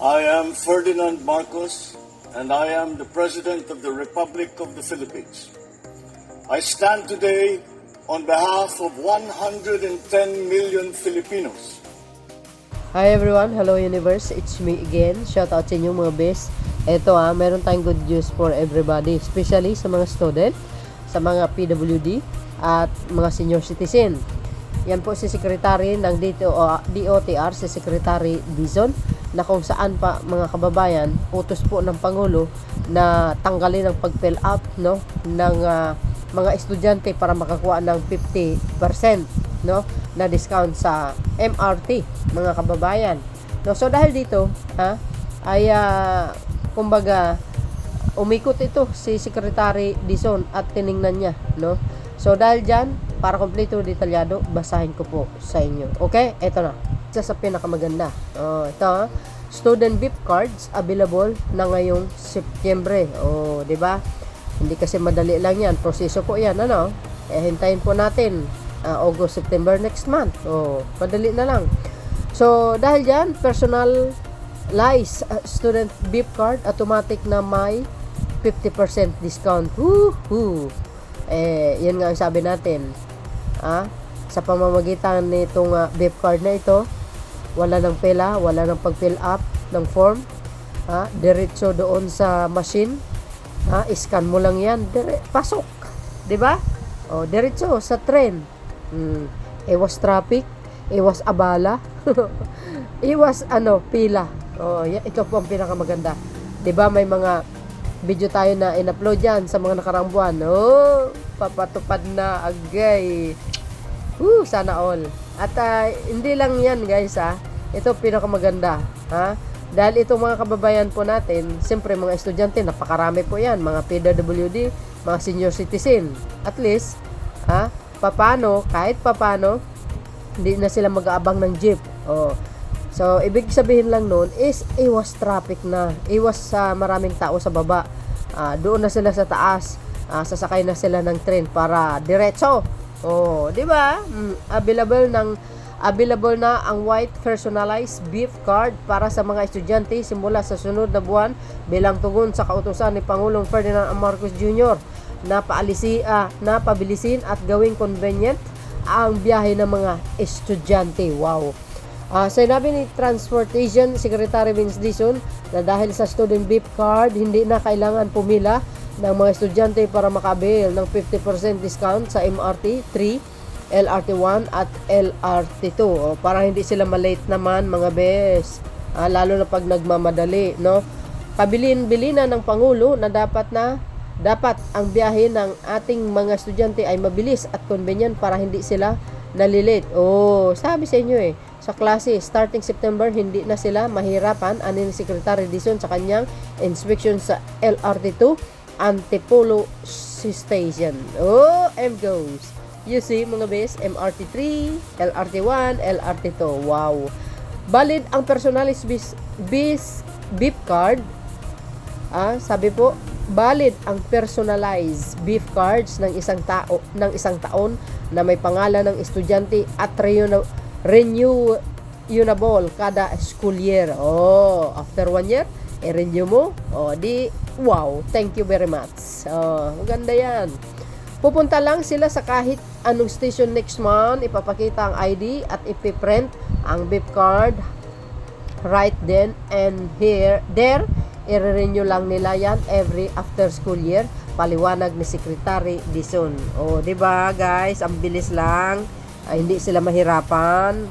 I am Ferdinand Marcos, and I am the President of the Republic of the Philippines. I stand today on behalf of 110 million Filipinos. Hi everyone, hello universe, it's me again. Shout out sa inyo mga best. Ito meron tayong good news for everybody, especially sa mga student, sa mga PWD at mga senior citizen. Yan po si Secretary ng DOTR, si Secretary Dizon, na kung saan pa mga kababayan, utos po ng Pangulo na tanggalin ang pag-fill out ng mga estudyante para makakuha ng 50% na discount sa MRT, mga kababayan. So dahil dito, kumbaga umikot ito si Secretary Dizon at tiningnan niya, So dahil dyan, para kompleto detalyado, basahin ko po sa inyo. Okay, eto na. Isa sa pinakamaganda. Ito, student VIP cards available na ngayong Setyembre. Di ba? Hindi kasi madali lang 'yan. Proseso po 'yan, hintayin po natin August, September next month. Madali na lang. So, dahil diyan, personalized student VIP card, automatic na may 50% discount. Woohoo! Yan nga ang sabi natin. Sa pamamagitan nitong VIP card na ito, wala nang pila, wala nang pag-fill up ng form. Diretso doon sa machine. Scan mo lang yan, pasok. 'Di ba? Diretso sa train. Iwas traffic, iwas abala. Iwas pila. Ito po ang pinakamaganda. 'Di ba may mga video tayo na in-upload yan sa mga nakaraang buwan. Papatupad na agay. Sana all. At hindi lang yan guys ito pinakamaganda. Dahil itong mga kababayan po natin, siyempre mga estudyante, napakarami po yan, mga PWD, mga senior citizen. At least, kahit papano, hindi na sila mag-aabang ng jeep. So, ibig sabihin lang nun is iwas traffic na, iwas sa maraming tao sa baba. Doon na sila sa taas, sasakay na sila ng train para diretso. Di ba? Available na ang white personalized VIP card para sa mga estudyante simula sa sunod na buwan bilang tugon sa kautusan ni Pangulong Ferdinand Marcos Jr. na pabilisin at gawing convenient ang biyahe ng mga estudyante. Wow! Sinabi ni Transportation Secretary Vince Dizon na dahil sa student VIP card, hindi na kailangan pumila ng mga estudyante para makabail ng 50% discount sa MRT 3, LRT1 at LRT2 para hindi sila malate naman mga bes, lalo na pag nagmamadali, Pabilin-bilina ng Pangulo na dapat ang biyahe ng ating mga estudyante ay mabilis at convenient para hindi sila nalilate. Sabi sa inyo sa klase starting September hindi na sila mahirapan, ani ni Secretary Dizon sa kanyang inspection sa LRT2 Antipolo Station. goes. You see mga bes, MRT3, LRT1, LRT2. Wow. Valid ang personalized VIP card. Sabi po, valid ang personalized VIP cards ng isang taon na may pangalan ng estudyante at renewable kada school year. After 1 year, i-renew mo. Wow, thank you very much. Maganda yan. Pupunta lang sila sa kahit anong station next month, ipapakita ang ID at ipiprint ang VIP card right then and there. I-renew lang nila yan every after school year. Paliwanag ni Secretary Dizon. Di ba guys, ang bilis lang. Hindi sila mahirapan.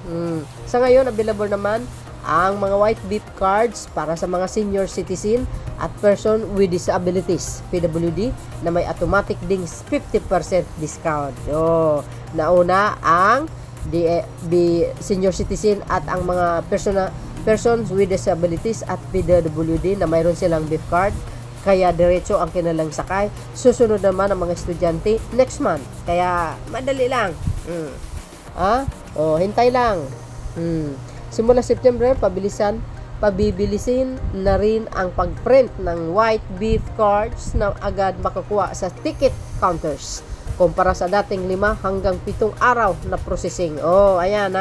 Sa ngayon, available naman ang mga white VIP cards para sa mga senior citizen at person with disabilities, PWD, na may automatic ding 50% discount. Nauna ang senior citizen at ang mga persons with disabilities at PWD na mayroon silang VIP card, kaya diretso ang kanilang sakay. Susunod naman ang mga estudyante next month. Kaya madali lang. Hintay lang. Simula September, pabibilisin na rin ang pag-print ng white VIP cards na agad makakuha sa ticket counters kumpara sa dating 5 hanggang 7 araw na processing. Ayan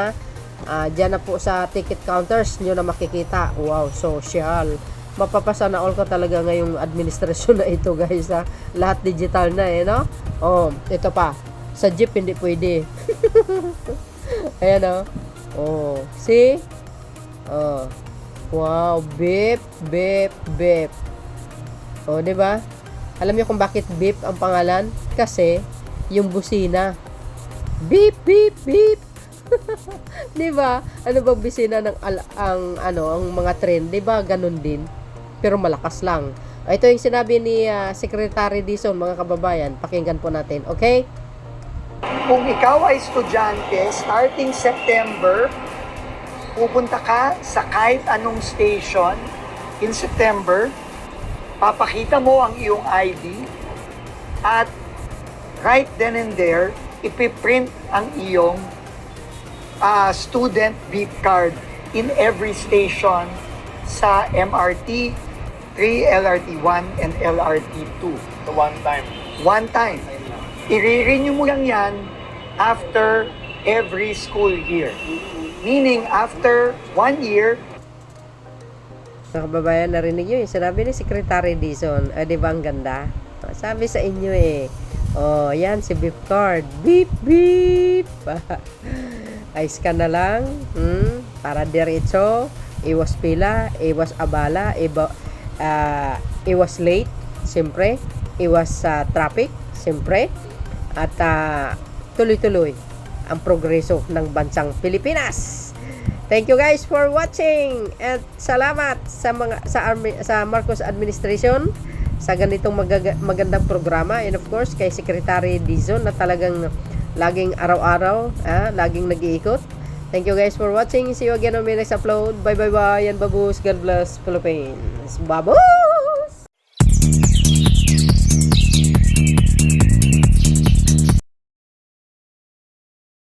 Diyan na po sa ticket counters nyo na makikita. Wow, social. Mapapasana all ko talaga ngayong administrasyon na ito, guys, ha. Lahat digital na, no? Oh, ito pa. Sa jeep hindi pwede. Ayan, oh. Oh, see? Oh. Wow, beep, beep, beep. Oh, 'di ba? Alam niyo kung bakit beep ang pangalan? Kasi yung busina. Beep, beep, beep. 'Di ba? Ano bang busina ng ang mga tren, 'di ba? Ganun din. Pero malakas lang. Ito yung sinabi ni Secretary Dizon, mga kababayan. Pakinggan po natin, okay? Kung ikaw ay estudyante, starting September, pupunta ka sa kahit anong station in September, papakita mo ang iyong ID at right then and there, ipiprint ang iyong student beep card in every station sa MRT 3, LRT 1, and LRT 2. So one time. One time. I-renew mo lang yan after every school year. Meaning, after 1 year, Mga kababayan, narinig nyo yung sinabi ni Secretary Dizon. Di ba ang ganda? Sabi sa inyo eh. Oh, yan si beep card. Beep, beep. Ay-scan na lang. Para diretso. Iwas pila. Iwas abala. Iwas late. Siyempre. Iwas traffic. Siyempre. At tuloy-tuloy ang progreso ng bansang Pilipinas. Thank you guys for watching at salamat sa Marcos administration sa ganitong magandang programa, and of course kay Secretary Dizon na talagang laging araw-araw, laging nag-iikot. Thank you guys for watching. See you again on my next upload. Bye bye bye and babus. God bless Philippines. Babu!